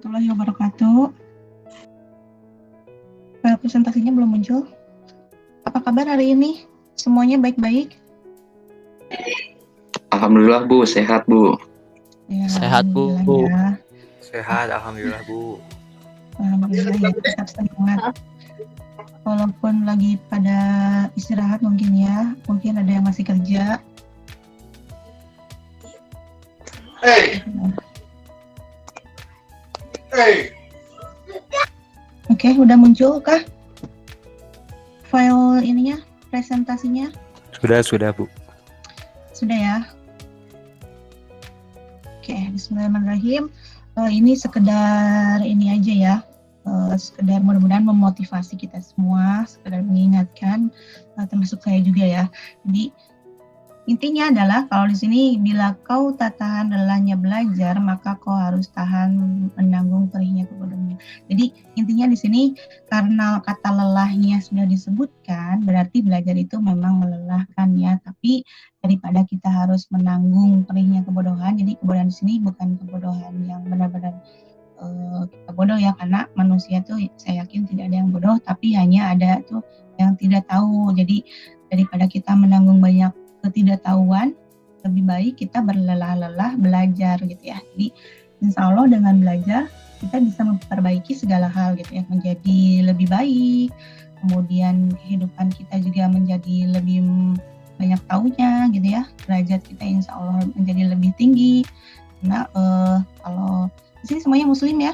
warahmatullahi wabarakatuh. Presentasinya belum muncul. Apa kabar hari ini? Semuanya baik-baik? Alhamdulillah Bu, sehat Bu. Ya, Sehat Bu. Ya. Sehat, alhamdulillah Bu. Alhamdulillah ya, tetap semangat. Walaupun lagi pada istirahat mungkin ya, mungkin ada yang masih kerja. Oke, udah muncul kah file ininya, presentasinya? Sudah Bu. Sudah ya. Oke, bismillahirrahmanirrahim. Ini sekedar ini aja ya. Sekedar mudah-mudahan memotivasi kita semua, sekedar mengingatkan, termasuk saya juga ya. Jadi intinya adalah kalau di sini bila kau tak tahan lelahnya belajar, maka kau harus tahan menanggung perihnya kebodohannya. Jadi intinya di sini karena kata lelahnya sudah disebutkan, berarti belajar itu memang melelahkan ya. Tapi daripada kita harus menanggung perihnya kebodohan, jadi kebodohan di sini bukan kebodohan yang benar-benar kita bodoh ya, karena manusia tuh saya yakin tidak ada yang bodoh, tapi hanya ada tuh yang tidak tahu. Jadi daripada kita menanggung banyak ketidaktahuan, lebih baik kita berlelah-lelah belajar gitu ya. Jadi insya Allah dengan belajar kita bisa memperbaiki segala hal gitu ya, menjadi lebih baik, kemudian kehidupan kita juga menjadi lebih banyak tahunya gitu ya, derajat kita insya Allah menjadi lebih tinggi. Karena kalau di sini semuanya muslim ya?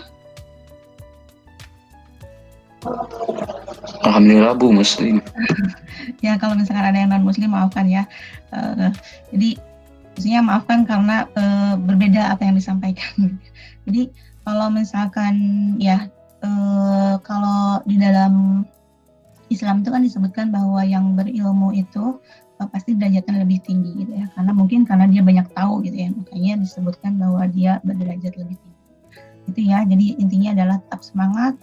Alhamdulillah Bu, muslim. Ya kalau misalkan ada yang non muslim maafkan ya. Jadi maksudnya maafkan karena berbeda apa yang disampaikan. Jadi kalau misalkan ya kalau di dalam Islam itu kan disebutkan bahwa yang berilmu itu pasti derajatnya lebih tinggi gitu ya. Karena dia banyak tahu gitu ya. Makanya disebutkan bahwa dia berderajat lebih tinggi. Itu ya. Jadi intinya adalah tetap semangat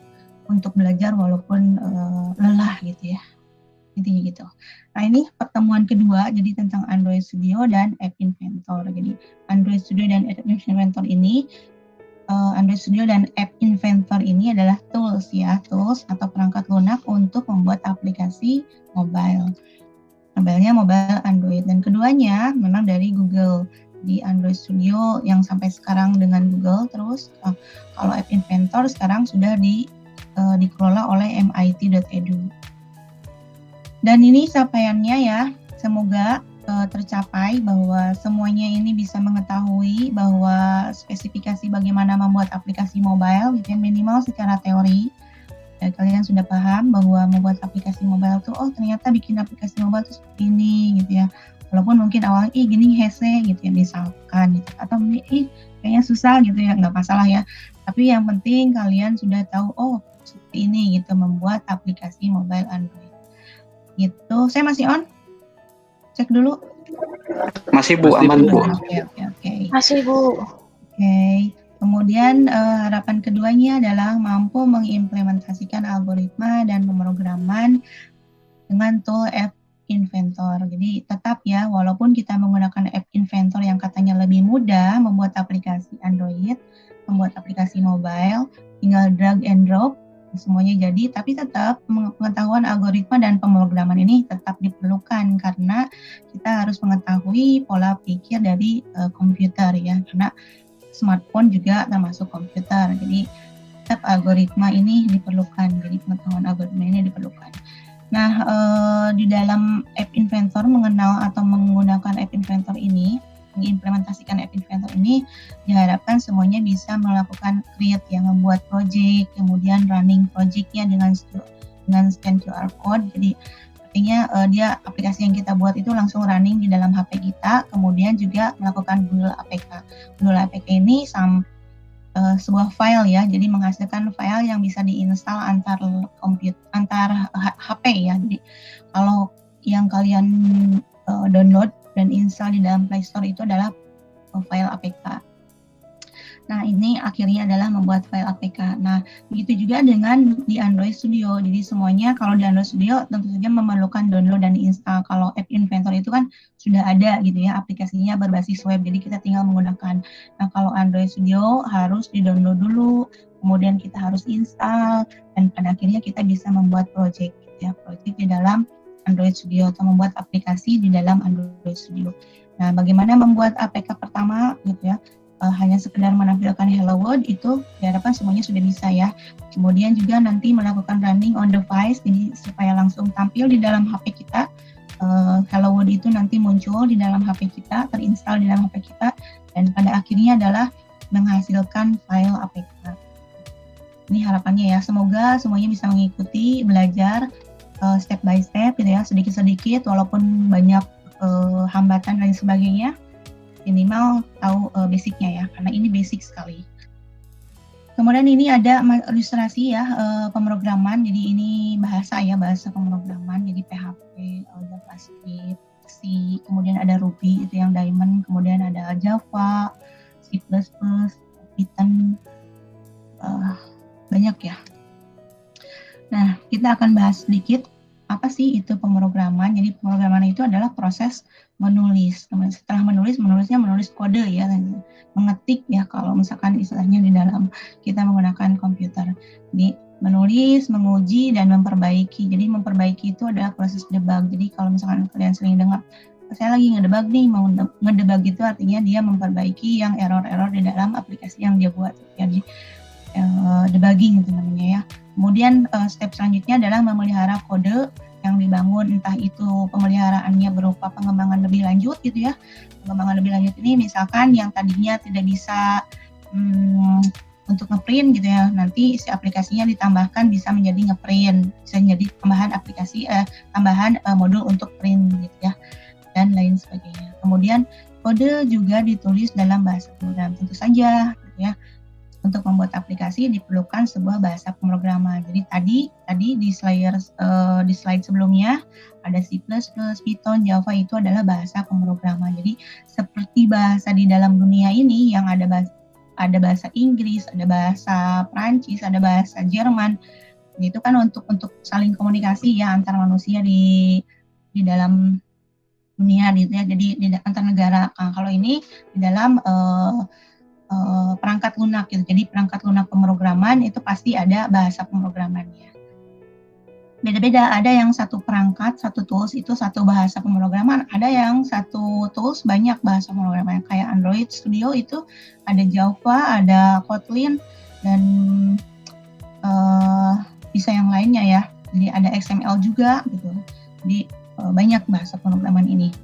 untuk belajar walaupun lelah gitu ya. Intinya gitu. Nah ini pertemuan kedua jadi tentang Android Studio dan App Inventor. Jadi Android Studio dan App Inventor ini Android Studio dan App Inventor ini adalah tools atau perangkat lunak untuk membuat aplikasi mobile. Mobilenya mobile Android, dan keduanya memang dari Google. Di Android Studio yang sampai sekarang dengan Google, terus kalau App Inventor sekarang sudah dikelola oleh MIT.edu. Dan ini capaiannya ya, semoga tercapai bahwa semuanya ini bisa mengetahui bahwa spesifikasi bagaimana membuat aplikasi mobile gitu ya, minimal secara teori. Ya, kalian sudah paham bahwa membuat aplikasi mobile tuh ternyata bikin aplikasi mobile tuh seperti ini gitu ya. Walaupun mungkin awalnya gini hese gitu ya misalkan gitu, atau kayaknya susah gitu ya, nggak masalah ya. Tapi yang penting kalian sudah tahu seperti ini gitu membuat aplikasi mobile Android. Gitu. Saya masih on? Cek dulu. Masih Bu, aman Bu. Oke. Masih Bu. Oke. Kemudian harapan keduanya adalah mampu mengimplementasikan algoritma dan pemrograman dengan tool App Inventor. Jadi tetap ya, walaupun kita menggunakan App Inventor yang katanya lebih mudah membuat aplikasi Android, membuat aplikasi mobile, tinggal drag and drop, semuanya jadi, tapi tetap pengetahuan algoritma dan pemrograman ini tetap diperlukan karena kita harus mengetahui pola pikir dari komputer ya, karena smartphone juga termasuk komputer. Jadi tetap algoritma ini diperlukan, jadi pengetahuan algoritma ini diperlukan. Nah, di dalam App Inventor mengenal atau menggunakan App Inventor ini, mengimplementasikan App Inventor ini, diharapkan semuanya bisa melakukan create yang membuat project, kemudian running projectnya dengan scan QR code. Jadi artinya dia aplikasi yang kita buat itu langsung running di dalam HP kita, kemudian juga melakukan Google APK. Google APK ini sebuah file ya, jadi menghasilkan file yang bisa diinstal antar HP ya. Jadi kalau yang kalian download dan install di dalam Play Store itu adalah file APK. Nah, ini akhirnya adalah membuat file APK. Nah, begitu juga dengan di Android Studio. Jadi semuanya kalau di Android Studio tentu saja memerlukan download dan install. Kalau App Inventor itu kan sudah ada gitu ya, aplikasinya berbasis web. Jadi kita tinggal menggunakan. Nah, kalau Android Studio harus di-download dulu, kemudian kita harus install, dan pada akhirnya kita bisa membuat project gitu ya, project di dalam Android Studio atau membuat aplikasi di dalam Android Studio. Nah, bagaimana membuat APK pertama gitu ya? Hanya sekedar menampilkan hello world itu diharapkan semuanya sudah bisa ya. Kemudian juga nanti melakukan running on device, jadi supaya langsung tampil di dalam HP kita. Hello world itu nanti muncul di dalam HP kita, terinstall di dalam HP kita, dan pada akhirnya adalah menghasilkan file APK. Ini harapannya ya, semoga semuanya bisa mengikuti, belajar step by step gitu ya, sedikit-sedikit walaupun banyak hambatan dan sebagainya, minimal tahu basicnya ya, karena ini basic sekali. Kemudian ini ada ilustrasi ya, pemrograman. Jadi ini bahasa ya, bahasa pemrograman. Jadi PHP, JavaScript, C, kemudian ada Ruby itu yang Diamond, kemudian ada Java, C++, Python, banyak ya. Nah, kita akan bahas sedikit apa sih itu pemrograman. Jadi pemrograman itu adalah proses menulis. Setelah menulisnya menulis kode ya, mengetik ya kalau misalkan istilahnya di dalam kita menggunakan komputer. Jadi menulis, menguji, dan memperbaiki. Jadi memperbaiki itu adalah proses debug. Jadi kalau misalkan kalian sering dengar, saya lagi ngedebug nih, mau ngedebug itu artinya dia memperbaiki yang error-error di dalam aplikasi yang dia buat. Jadi debugging itu namanya ya. Kemudian step selanjutnya adalah memelihara kode yang dibangun, entah itu pemeliharaannya berupa pengembangan lebih lanjut gitu ya. Pengembangan lebih lanjut ini misalkan yang tadinya tidak bisa untuk ngeprint gitu ya, nanti si aplikasinya ditambahkan bisa menjadi ngeprint, bisa menjadi tambahan aplikasi, tambahan modul untuk print gitu ya, dan lain sebagainya. Kemudian kode juga ditulis dalam bahasa program, tentu saja gitu ya. Untuk membuat aplikasi diperlukan sebuah bahasa pemrograman. Jadi tadi di slide sebelumnya ada C++, Python, Java itu adalah bahasa pemrograman. Jadi seperti bahasa di dalam dunia ini yang ada bahasa Inggris, ada bahasa Prancis, ada bahasa Jerman. Itu kan untuk saling komunikasi ya antar manusia di dalam dunia gitu ya. Jadi di antar negara. Nah, kalau ini di dalam perangkat lunak gitu. Jadi perangkat lunak pemrograman itu pasti ada bahasa pemrogramannya. Beda-beda, ada yang satu perangkat, satu tools itu satu bahasa pemrograman, ada yang satu tools banyak bahasa pemrograman. Kayak Android Studio itu ada Java, ada Kotlin, dan bisa yang lainnya ya. Jadi ada XML juga gitu. Jadi banyak bahasa pemrograman ini.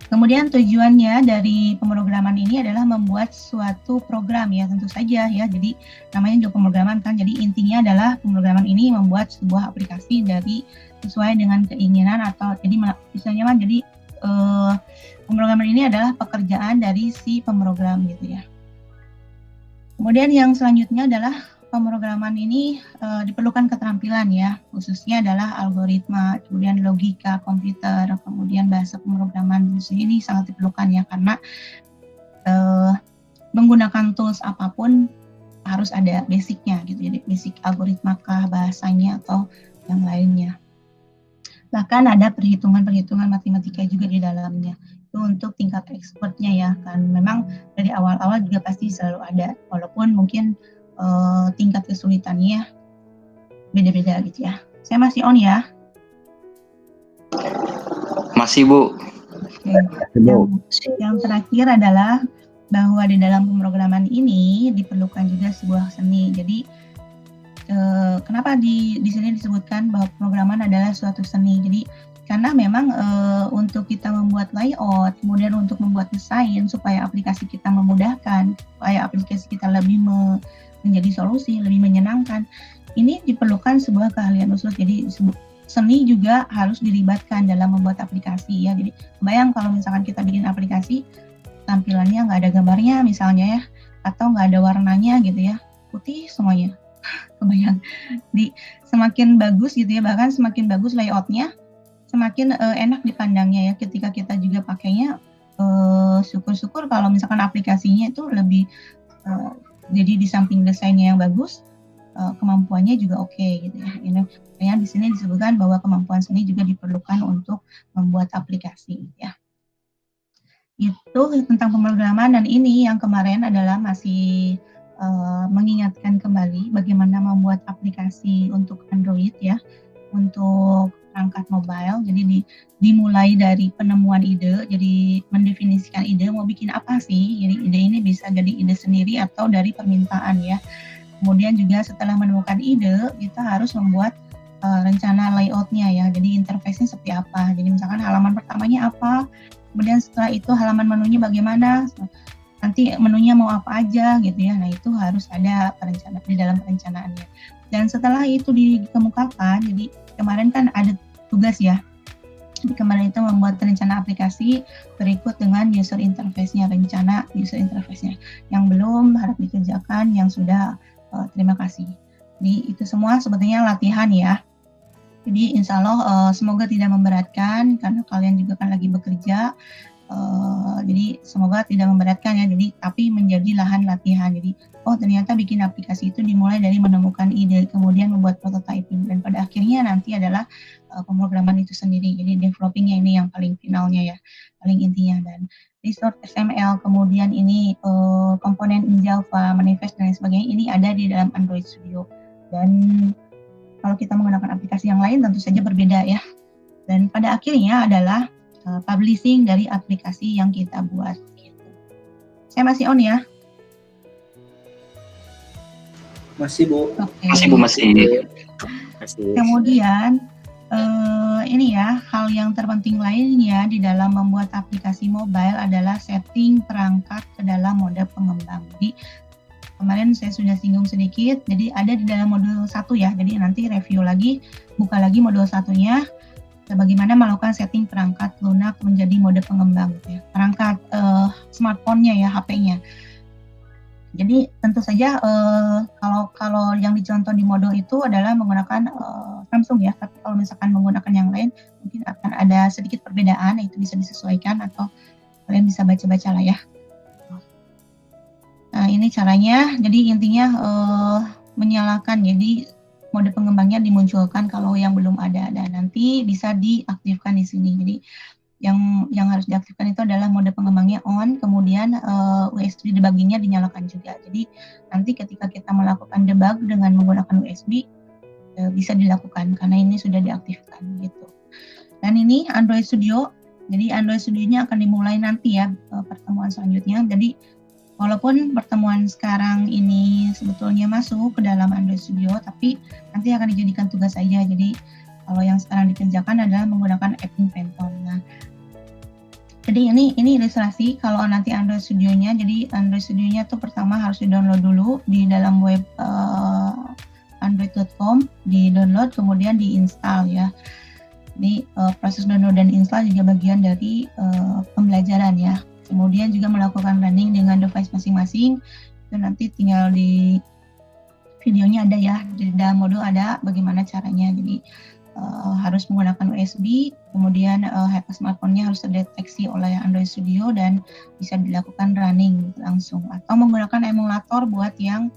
Kemudian tujuannya dari pemrograman ini adalah membuat suatu program ya, tentu saja ya. Jadi namanya juga pemrograman kan. Jadi intinya adalah pemrograman ini membuat sebuah aplikasi dari sesuai dengan keinginan atau jadi misalnya kan jadi pemrograman ini adalah pekerjaan dari si pemrogram gitu ya. Kemudian yang selanjutnya adalah pemrograman ini diperlukan keterampilan ya, khususnya adalah algoritma, kemudian logika komputer, kemudian bahasa pemrograman. Ini sangat diperlukan ya, karena menggunakan tools apapun harus ada basicnya gitu, jadi basic algoritma kah, bahasanya, atau yang lainnya. Bahkan ada perhitungan-perhitungan matematika juga di dalamnya. Itu untuk tingkat expertnya ya, kan memang dari awal-awal juga pasti selalu ada, walaupun mungkin tingkat kesulitannya beda-beda gitu ya. Saya masih on ya? Masih Bu. Yang terakhir adalah bahwa di dalam pemrograman ini diperlukan juga sebuah seni. Jadi kenapa di sini disebutkan bahwa pemrograman adalah suatu seni? Jadi karena memang untuk kita membuat layout, kemudian untuk membuat desain supaya aplikasi kita memudahkan, supaya aplikasi kita lebih menjadi solusi, lebih menyenangkan, ini diperlukan sebuah keahlian khusus. Jadi seni juga harus dilibatkan dalam membuat aplikasi ya. Jadi bayang kalau misalkan kita bikin aplikasi, tampilannya nggak ada gambarnya misalnya ya, atau nggak ada warnanya gitu ya, putih semuanya. Kebayang. Jadi semakin bagus gitu ya, bahkan semakin bagus layoutnya, semakin enak dipandangnya ya ketika kita juga pakainya. Syukur-syukur kalau misalkan aplikasinya itu lebih jadi di samping desainnya yang bagus, kemampuannya juga oke gitu ya. Yang di sini disebutkan bahwa kemampuan seni juga diperlukan untuk membuat aplikasi ya. Itu tentang pemrograman, dan ini yang kemarin adalah masih mengingatkan kembali bagaimana membuat aplikasi untuk Android ya, untuk perangkat mobile. Jadi dimulai dari penemuan ide, jadi mendefinisikan ide mau bikin apa sih. Jadi ide ini bisa jadi ide sendiri atau dari permintaan ya. Kemudian juga setelah menemukan ide, kita harus membuat rencana layoutnya ya. Jadi interface-nya seperti apa. Jadi misalkan halaman pertamanya apa, kemudian setelah itu halaman menunya bagaimana, nanti menunya mau apa aja gitu ya. Nah itu harus ada perencanaan di dalam perencanaannya. Dan setelah itu dikemukakan, jadi kemarin kan ada tugas ya. Jadi kemarin itu membuat rencana aplikasi berikut dengan user interface-nya, rencana user interface-nya. Yang belum harap dikerjakan, yang sudah terima kasih. Jadi itu semua sebetulnya latihan ya. Jadi insya Allah semoga tidak memberatkan karena kalian juga kan lagi bekerja. Jadi semoga tidak memberatkan ya. Jadi tapi menjadi lahan latihan. Jadi ternyata bikin aplikasi itu dimulai dari menemukan ide, kemudian membuat prototyping, dan pada akhirnya nanti adalah pemrograman itu sendiri. Jadi developingnya ini yang paling finalnya ya, paling intinya. Dan Restore XML, kemudian ini komponen in Java, manifest dan lain sebagainya ini ada di dalam Android Studio. Dan kalau kita menggunakan aplikasi yang lain tentu saja berbeda ya. Dan pada akhirnya adalah publishing dari aplikasi yang kita buat. Gitu. Saya masih on ya? Masih Bu. Okay. Masih Bu, masih. Kemudian ini ya, hal yang terpenting lainnya di dalam membuat aplikasi mobile adalah setting perangkat ke dalam mode pengembang. Jadi kemarin saya sudah singgung sedikit, jadi ada di dalam modul 1 ya, jadi nanti review lagi, buka lagi modul 1-nya, bagaimana melakukan setting perangkat lunak menjadi mode pengembang gitu ya. Perangkat smartphone-nya ya, HP-nya. Jadi tentu saja kalau yang dicontoh di modul itu adalah menggunakan Samsung ya, tapi kalau misalkan menggunakan yang lain mungkin akan ada sedikit perbedaan, itu bisa disesuaikan atau kalian bisa baca-baca lah ya. Nah ini caranya, jadi intinya menyalakan, jadi mode pengembangnya dimunculkan kalau yang belum ada, dan nanti bisa diaktifkan di sini. Jadi yang harus diaktifkan itu adalah mode pengembangnya on, kemudian USB debuggingnya dinyalakan juga. Jadi nanti ketika kita melakukan debug dengan menggunakan USB bisa dilakukan karena ini sudah diaktifkan gitu. Dan ini Android Studio, jadi Android Studio-nya akan dimulai nanti ya pertemuan selanjutnya. Jadi walaupun pertemuan sekarang ini sebetulnya masuk ke dalam Android Studio, tapi nanti akan dijadikan tugas saja. Jadi kalau yang sekarang dikerjakan adalah menggunakan app Inventor. Nah, jadi ini ilustrasi kalau nanti Android Studio-nya. Jadi Android Studio-nya tuh pertama harus di-download dulu di dalam web android.com, di-download kemudian di-install ya. Jadi proses download dan install juga bagian dari pembelajaran ya. Kemudian juga melakukan running dengan device masing-masing. Itu nanti tinggal di videonya ada ya, di dalam modul ada bagaimana caranya. Jadi harus menggunakan USB, kemudian HP smartphone-nya harus terdeteksi oleh Android Studio dan bisa dilakukan running langsung. Atau menggunakan emulator buat yang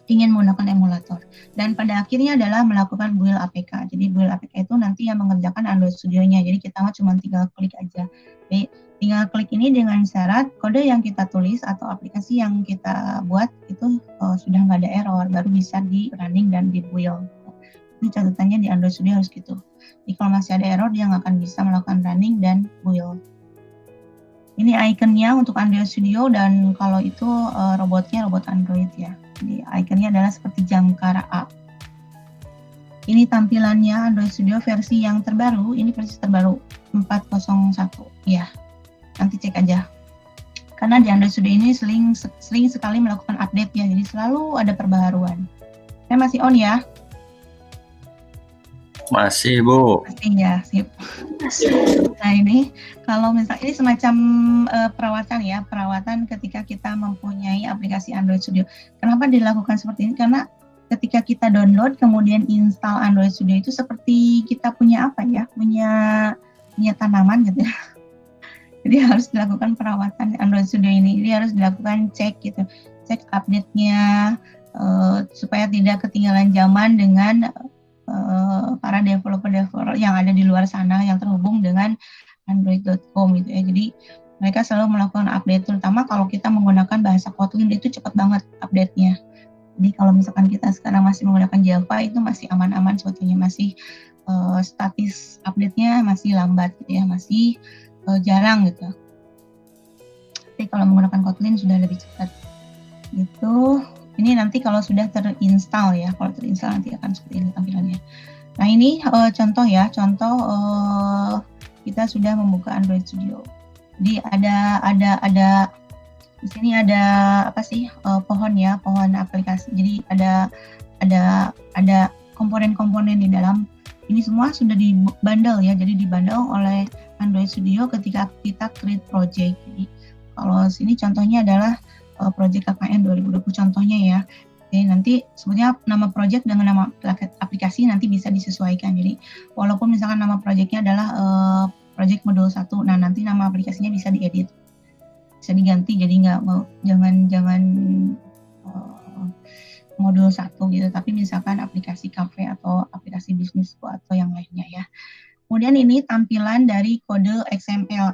ingin menggunakan emulator. Dan pada akhirnya adalah melakukan build APK. Jadi build APK itu nanti yang mengerjakan Android Studio-nya. Jadi kita cuma tinggal klik aja. Jadi tinggal klik ini dengan syarat kode yang kita tulis atau aplikasi yang kita buat itu sudah nggak ada error, baru bisa di running dan di build. Itu catatannya di Android Studio harus gitu. Jadi kalau masih ada error dia nggak akan bisa melakukan running dan build. Ini ikonnya untuk Android Studio, dan kalau itu robotnya robot Android ya. Jadi ikonnya adalah seperti jangkar A. Ini tampilannya Android Studio versi yang terbaru, ini versi terbaru 4.01 ya. Nanti cek aja. Karena di Android Studio ini sering sekali melakukan update ya, jadi selalu ada perbaharuan. Saya masih on ya? Masih Bu. Masih ya, sip. Nah ini kalau misalnya ini semacam perawatan ketika kita mempunyai aplikasi Android Studio. Kenapa dilakukan seperti ini? Karena ketika kita download kemudian install Android Studio itu seperti kita punya apa ya? Punya tanaman gitu ya. Jadi harus dilakukan perawatan Android Studio ini. Jadi harus dilakukan cek gitu, cek update-nya supaya tidak ketinggalan zaman dengan para developer yang ada di luar sana yang terhubung dengan android.com gitu ya. Jadi Mereka selalu melakukan update, terutama kalau kita menggunakan bahasa Kotlin itu cepat banget update-nya. Jadi kalau misalkan kita sekarang masih menggunakan Java itu masih aman-aman sebetulnya, masih status update-nya masih lambat gitu ya, masih jarang gitu. Tapi kalau menggunakan Kotlin sudah lebih cepat gitu. Ini nanti kalau sudah terinstall ya, kalau terinstall nanti akan seperti ini tampilannya. Nah ini contoh ya, kita sudah membuka Android Studio. Jadi ada di sini ada apa sih pohon ya, pohon aplikasi. Jadi ada komponen-komponen di dalam. Ini semua sudah dibundle ya, jadi dibundle oleh Android Studio ketika kita create project. Jadi kalau sini contohnya adalah project KKN 2020 contohnya ya. Jadi nanti sebenarnya nama project dengan nama aplikasi nanti bisa disesuaikan. Jadi walaupun misalkan nama projectnya adalah project modul 1, nah nanti nama aplikasinya bisa diedit, bisa diganti. Jadi jangan modul 1 gitu, tapi misalkan aplikasi cafe atau aplikasi bisnis atau yang lainnya ya. Kemudian ini tampilan dari kode XML.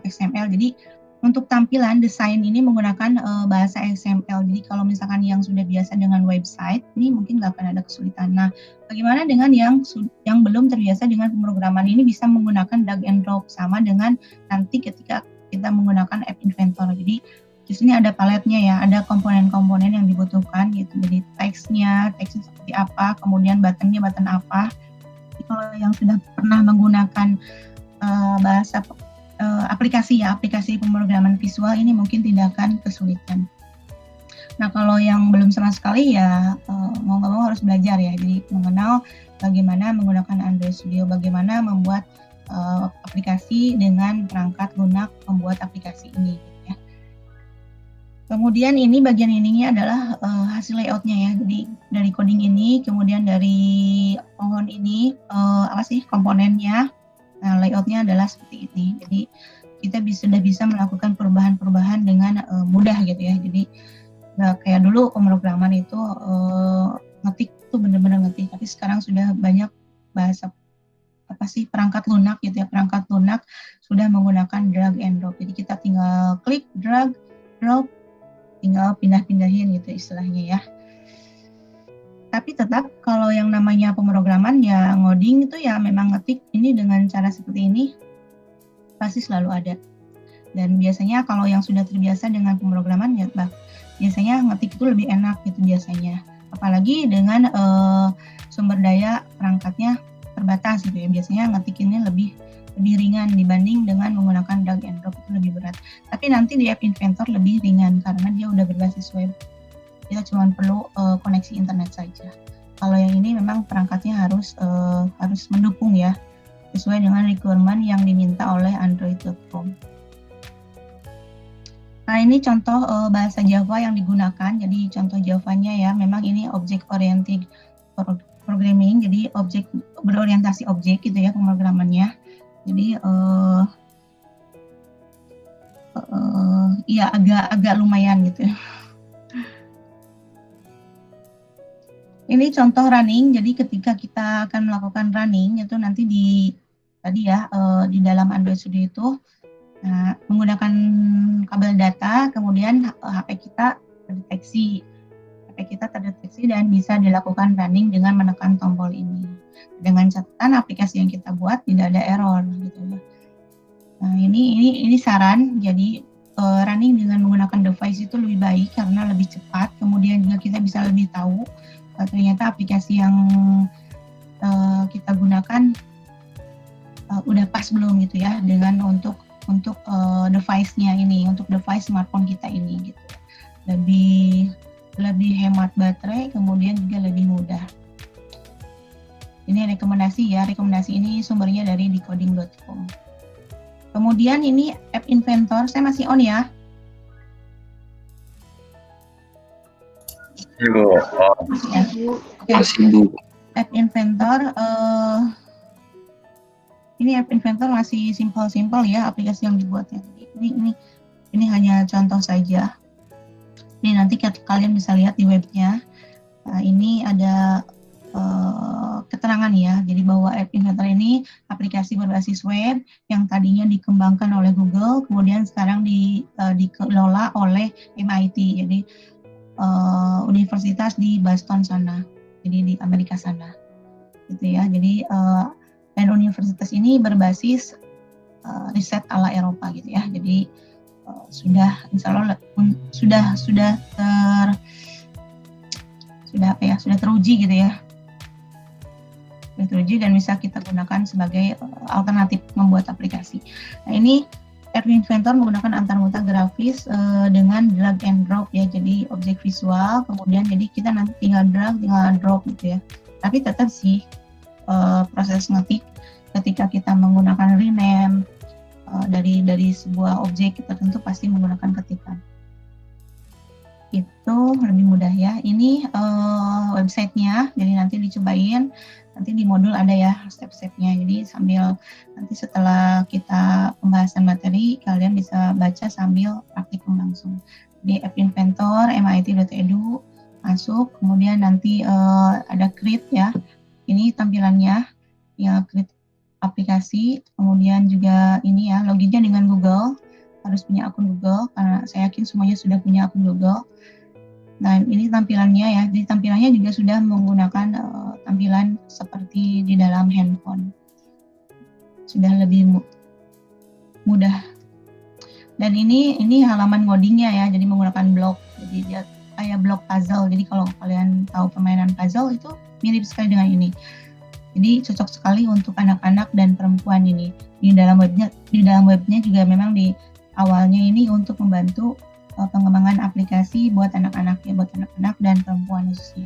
Jadi untuk tampilan desain ini menggunakan bahasa XML. Jadi kalau misalkan yang sudah biasa dengan website, ini mungkin nggak akan ada kesulitan. Nah, bagaimana dengan yang belum terbiasa dengan pemrograman ini bisa menggunakan drag and drop, sama dengan nanti ketika kita menggunakan App Inventor. Jadi di sini ada paletnya ya, ada komponen-komponen yang dibutuhkan gitu. Jadi teksnya seperti apa, kemudian buttonnya button apa. Jadi kalau yang sudah pernah menggunakan bahasa aplikasi pemrograman visual ini mungkin tidak akan kesulitan. Nah kalau yang belum sama sekali ya mau nggak mau harus belajar ya, jadi mengenal bagaimana menggunakan Android Studio, bagaimana membuat aplikasi dengan perangkat lunak membuat aplikasi ini gitu ya. Kemudian ini bagian ininya adalah hasil layoutnya ya, jadi dari coding ini, kemudian dari pohon ini komponennya. Nah, layoutnya adalah seperti ini. Jadi kita sudah bisa melakukan perubahan-perubahan dengan mudah gitu ya. Jadi nggak kayak dulu pemrograman itu ngetik tuh benar-benar ngetik. Tapi sekarang sudah banyak bahasa perangkat lunak gitu ya. Perangkat lunak sudah menggunakan drag and drop. Jadi kita tinggal klik, drag, drop, tinggal pindah-pindahin gitu istilahnya ya. Tapi tetap kalau yang namanya pemrograman ya ngoding itu ya memang ngetik ini dengan cara seperti ini pasti selalu ada. Dan biasanya kalau yang sudah terbiasa dengan pemrograman ya biasanya ngetik itu lebih enak gitu biasanya. Apalagi dengan sumber daya perangkatnya terbatas gitu ya. Biasanya ngetik ini lebih ringan dibanding dengan menggunakan drag and drop, itu lebih berat. Tapi nanti di App Inventor lebih ringan karena dia udah berbasis web. Kita cuma perlu koneksi internet saja. Kalau yang ini memang perangkatnya harus mendukung ya, sesuai dengan requirement yang diminta oleh Android.com. Nah ini contoh bahasa Java yang digunakan. Jadi contoh Javanya ya, memang ini object oriented programming. Jadi objek berorientasi objek gitu ya pemrogramannya. Jadi ya agak lumayan gitu ya. Ini contoh running, jadi ketika kita akan melakukan running itu nanti di dalam Android Studio itu menggunakan kabel data, kemudian HP kita terdeteksi dan bisa dilakukan running dengan menekan tombol ini. Dengan catatan aplikasi yang kita buat tidak ada error gitu ya. Nah ini saran, jadi running dengan menggunakan device itu lebih baik karena lebih cepat, kemudian juga kita bisa lebih tahu ternyata aplikasi yang kita gunakan udah pas belum gitu ya dengan untuk device-nya ini, untuk device smartphone kita ini gitu. Lebih hemat baterai, kemudian juga lebih mudah. Ini rekomendasi ini sumbernya dari decoding.com. Kemudian ini App Inventor, saya masih on ya. Ibu. Masih Bu. App Inventor, ini App Inventor masih simpel ya aplikasi yang dibuatnya. Ini hanya contoh saja. Ini nanti kalian bisa lihat di webnya. Nah, ini ada keterangan ya. Jadi bahwa App Inventor ini aplikasi berbasis web yang tadinya dikembangkan oleh Google, kemudian sekarang dikelola oleh MIT. Jadi universitas di Boston sana, jadi di Amerika sana, gitu ya. Jadi dan universitas ini berbasis riset ala Eropa gitu ya. Jadi sudah insya Allah sudah teruji gitu ya. Sudah teruji dan bisa kita gunakan sebagai alternatif membuat aplikasi. Nah, ini App Inventor menggunakan antarmuka grafis dengan drag and drop ya. Jadi objek visual, kemudian jadi kita nanti tinggal drag, tinggal drop gitu ya. Tapi tetap sih proses ngetik ketika kita menggunakan rename dari sebuah objek tertentu pasti menggunakan ketikan. Itu lebih mudah ya. Ini websitenya, jadi nanti dicobain. Nanti di modul ada ya step-stepnya. Jadi sambil nanti setelah kita pembahasan materi, kalian bisa baca sambil praktikum langsung. Di App Inventor, MIT.edu, masuk. Kemudian nanti ada create ya. Ini tampilannya, ya create aplikasi. Kemudian juga ini ya, loginnya dengan Google. Harus punya akun Google, karena saya yakin semuanya sudah punya akun Google. Nah, ini tampilannya ya. Jadi tampilannya juga sudah menggunakan tampilan seperti di dalam handphone. Sudah lebih mudah. Dan ini halaman ngodingnya ya. Jadi menggunakan blok. Jadi dia kayak blok puzzle. Jadi kalau kalian tahu permainan puzzle itu mirip sekali dengan ini. Jadi cocok sekali untuk anak-anak dan perempuan ini. Di dalam webnya juga memang di awalnya ini untuk membantu pengembangan aplikasi buat anak-anak ya, buat anak-anak dan perempuan khususnya.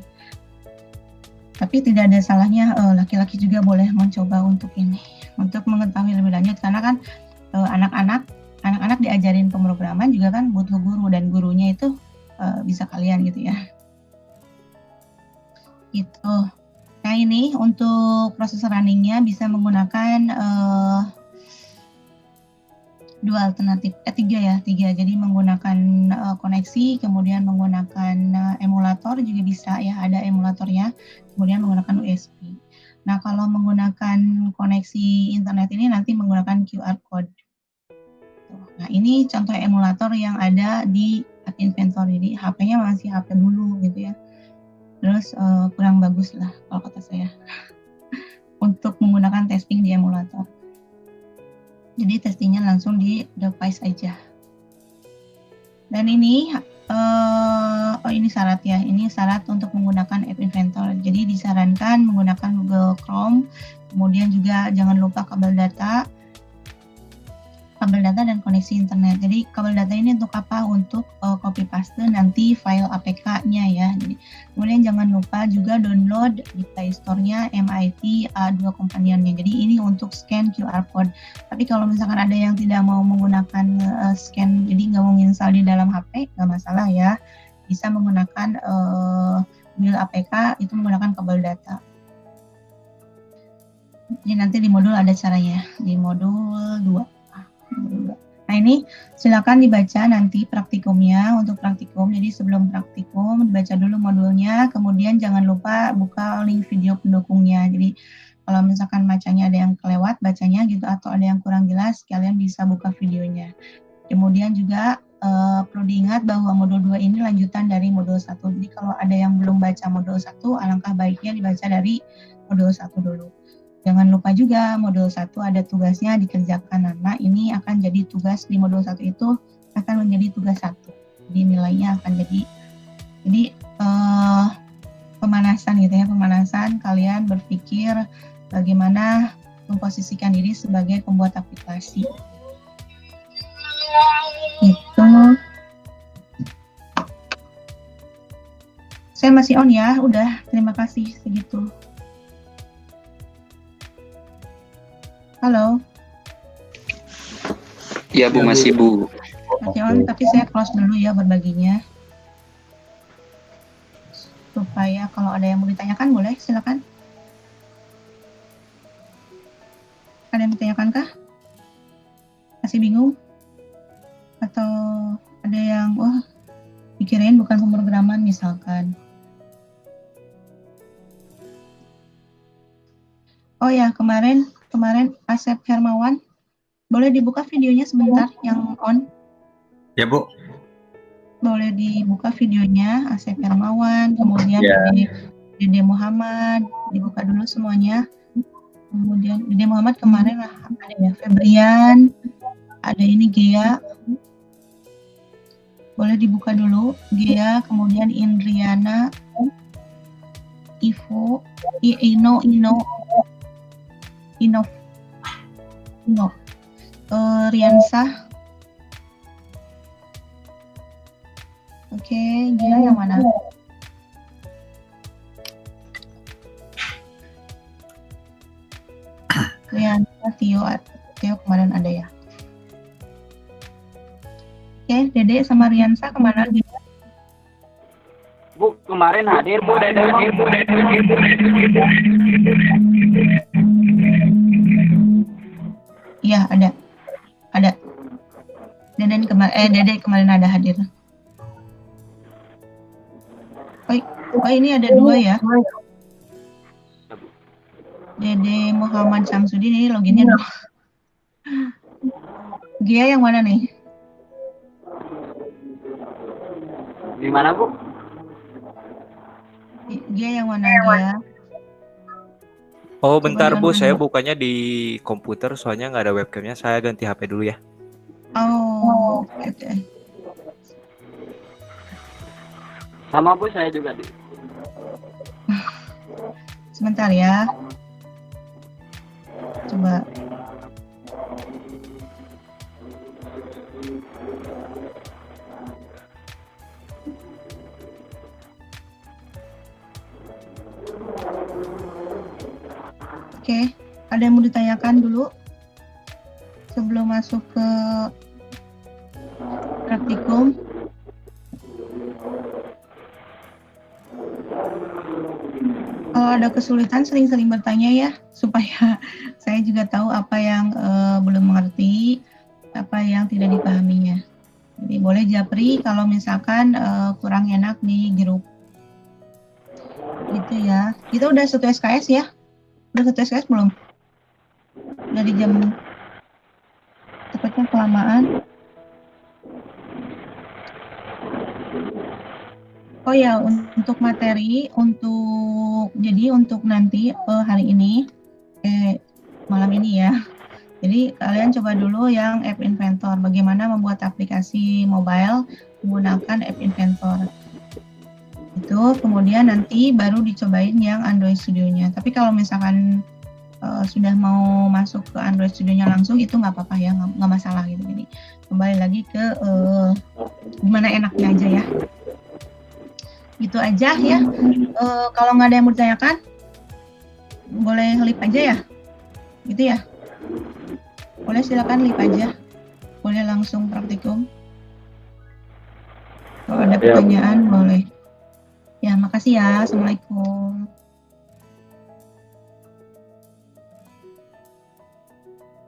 Tapi tidak ada salahnya laki-laki juga boleh mencoba untuk ini, untuk mengetahui lebih lanjut karena kan anak-anak diajarin pemrograman juga kan butuh guru dan gurunya itu bisa kalian gitu ya. Gitu. Nah ini untuk proses runningnya bisa menggunakan dua alternatif, tiga. Jadi menggunakan koneksi, kemudian menggunakan emulator juga bisa ya, ada emulatornya, kemudian menggunakan USB. Nah kalau menggunakan koneksi internet ini nanti menggunakan QR code. Nah ini contoh emulator yang ada di App Inventor, jadi HP-nya masih HP dulu gitu ya. Terus kurang bagus lah kalau kata saya untuk menggunakan testing di emulator. Jadi testingnya langsung di device aja. Dan ini ini syarat ya. Ini syarat untuk menggunakan App Inventor. Jadi disarankan menggunakan Google Chrome. Kemudian juga jangan lupa kabel data dan koneksi internet. Jadi kabel data ini untuk apa? Untuk copy paste nanti file APK-nya ya. Jadi kemudian jangan lupa juga download di Play Store-nya MIT A2 Companion-nya. Jadi ini untuk scan QR code. Tapi kalau misalkan ada yang tidak mau menggunakan scan, jadi nggak mau install di dalam HP, nggak masalah ya. Bisa menggunakan build APK itu menggunakan kabel data. Jadi nanti di modul ada caranya di modul 2. Nah ini silakan dibaca nanti praktikumnya untuk praktikum. Jadi sebelum praktikum dibaca dulu modulnya, kemudian jangan lupa buka link video pendukungnya. Jadi kalau misalkan bacanya ada yang kelewat bacanya gitu atau ada yang kurang jelas, kalian bisa buka videonya. Kemudian juga perlu diingat bahwa modul 2 ini lanjutan dari modul 1. Jadi kalau ada yang belum baca modul 1, alangkah baiknya dibaca dari modul 1 dulu. Jangan lupa juga modul 1 ada tugasnya dikerjakan. Nah, ini akan jadi tugas di modul 1 itu akan menjadi tugas 1. Jadi nilainya akan jadi pemanasan gitu ya, pemanasan kalian berpikir bagaimana memposisikan diri sebagai pembuat aplikasi. Itu. Saya masih on ya, udah terima kasih segitu. Halo. Ya Bu, masih Bu. Masih on, tapi saya close dulu ya berbaginya. Supaya kalau ada yang mau ditanyakan boleh, silakan. Ada yang ditanyakan kah? Masih bingung? Atau ada yang, dikirain bukan pemrograman misalkan. Oh ya, kemarin Asep Hermawan, boleh dibuka videonya sebentar yang on? Ya, Bu. Boleh dibuka videonya Asep Hermawan, kemudian Ya. Dede Muhammad, dibuka dulu semuanya. Kemudian Dede Muhammad kemarin ada ya, Febrian, ada ini Gea. Boleh dibuka dulu, Gea, kemudian Indriana, Ivo, Ino, Riansah. Oke, Gea yang mana? Riansah, Theo kemarin ada ya. Oke, Dede sama Riansah kemana? Bu, kemarin hadir, Bu. Iya, ada. Dede kemarin ada hadir. Oh, ini ada 2 ya. Dede Muhammad Samsudin, ini loginnya dong. Gia yang mana nih? Di mana, Bu? Gia yang mana, Gia? Oh, bentar Coba Bu, yang saya mana? bukanya di komputer soalnya nggak ada webcamnya. Saya ganti HP dulu ya. Oh, oke. Sama, Bu, saya juga di. Sebentar ya. Coba. Oke, ada yang mau ditanyakan dulu sebelum masuk ke praktikum? Kalau ada kesulitan sering-sering bertanya ya, supaya saya juga tahu apa yang belum mengerti, apa yang tidak dipahaminya. Jadi boleh japri kalau misalkan kurang enak di grup. Gitu ya. Kita udah 1 SKS ya? Udah 1 SKS belum? Udah di jam tepatnya kelamaan. Oh ya, untuk materi, untuk nanti hari ini, malam ini ya. Jadi kalian coba dulu yang App Inventor, bagaimana membuat aplikasi mobile menggunakan App Inventor. Itu kemudian nanti baru dicobain yang Android Studio-nya. Tapi kalau misalkan sudah mau masuk ke Android Studio-nya langsung, itu nggak apa-apa ya, nggak masalah gitu. Jadi kembali lagi ke gimana enaknya aja ya. Gitu aja ya. Kalau nggak ada yang mau ditanyakan, boleh lip aja ya, gitu ya. Boleh silakan lip aja, boleh langsung praktikum. Kalau ada pertanyaan boleh. Ya, makasih ya. Assalamualaikum.